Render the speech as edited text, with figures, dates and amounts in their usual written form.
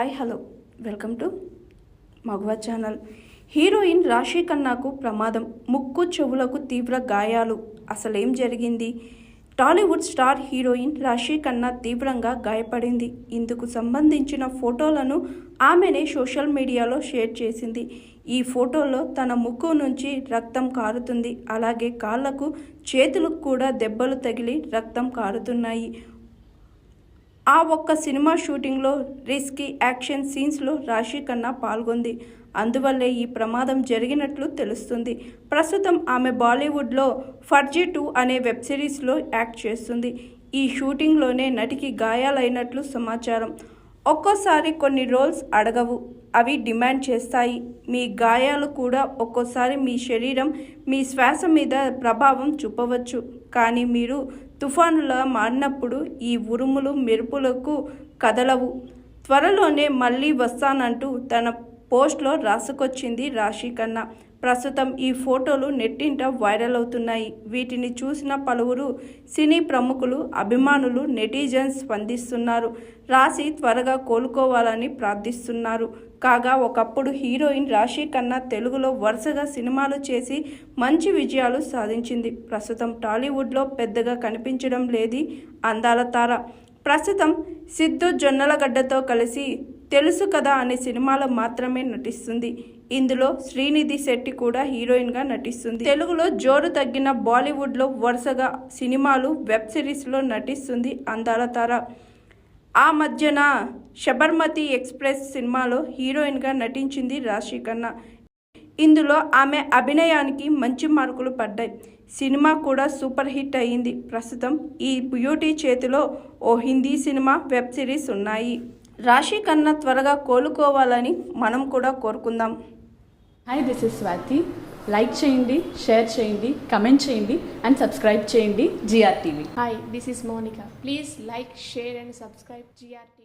Hi hello welcome to మగవ channel. Heroine Raashi ఖన్నాకు ప్రమాదం, ముక్కు చెవులకు తీవ్ర గాయాలు. అసలేం జరిగింది? టాలీవుడ్ స్టార్ హీరోయిన్ రాశి ఖన్నా తీవ్రంగా గాయపడింది. ఇందుకు సంబంధించిన ఫోటోలను ఆమెనే సోషల్ మీడియాలో షేర్ చేసింది. ఈ ఫోటోలో తన ముక్కు నుంచి రక్తం కారుతుంది. అలాగే కాళ్లకు చేతులకు కూడా దెబ్బలు తగిలి రక్తం కారుతున్నాయి. ఆ ఒక్క సినిమా షూటింగ్లో రిస్కీ యాక్షన్ సీన్స్లో రాశి ఖన్నా పాల్గొంది. అందువల్లే ఈ ప్రమాదం జరిగినట్లు తెలుస్తుంది. ప్రస్తుతం ఆమె బాలీవుడ్లో ఫర్జీ 2 అనే వెబ్ సిరీస్లో యాక్ట్ చేస్తుంది. ఈ షూటింగ్లోనే నటికి గాయాలైనట్లు సమాచారం. ఒక్కోసారి కొన్ని రోల్స్ అడగవు, అవి డిమాండ్ చేస్తాయి. మీ గాయాలు కూడా ఒక్కోసారి మీ శరీరం, మీ శ్వాస మీద ప్రభావం చూపవచ్చు. కానీ మీరు తుఫానులా మారినప్పుడు ఈ ఉరుములు మెరుపులకు కదలవు. త్వరలోనే మళ్ళీ వస్తానంటూ తన పోస్ట్లో రాసుకొచ్చింది రాశి ఖన్నా. ప్రస్తుతం ఈ ఫోటోలు నెట్టింట వైరల్ అవుతున్నాయి. వీటిని చూసిన పలువురు సినీ ప్రముఖులు, అభిమానులు, నెటిజన్స్ స్పందిస్తున్నారు. రాశి త్వరగా కోలుకోవాలని ప్రార్థిస్తున్నారు. కాగా ఒకప్పుడు హీరోయిన్ రాశి ఖన్నా తెలుగులో వరుసగా సినిమాలు చేసి మంచి విజయాలు సాధించింది. ప్రస్తుతం టాలీవుడ్లో పెద్దగా కనిపించడం లేది అందాల తార. ప్రస్తుతం సిద్ధు జొన్నలగడ్డతో కలిసి తెలుసు కదా అనే సినిమాలో మాత్రమే నటిస్తుంది. ఇందులో శ్రీనిధి శెట్టి కూడా హీరోయిన్గా నటిస్తుంది. తెలుగులో జోరు తగ్గిన బాలీవుడ్లో వరుసగా సినిమాలు, వెబ్ సిరీస్లో నటిస్తుంది అందాల తార. ఆ మధ్యన శబర్మతి ఎక్స్ప్రెస్ సినిమాలో హీరోయిన్గా నటించింది రాశి ఖన్నా. ఇందులో ఆమె అభినయానికి మంచి మార్కులు పడ్డాయి. సినిమా కూడా సూపర్ హిట్ అయ్యింది. ప్రస్తుతం ఈ బ్యూటీ చేతిలో ఓ హిందీ సినిమా, వెబ్ సిరీస్ ఉన్నాయి. రాశి ఖన్నా త్వరగా కోలుకోవాలని మనం కూడా కోరుకుందాం. Hi, this is Swathi. Like చేయండి, షేర్ చేయండి, కమెంట్ చేయండి అండ్ సబ్స్క్రైబ్ చేయండి GR TV. Hi, this is Monica. Please like, share and subscribe GR TV.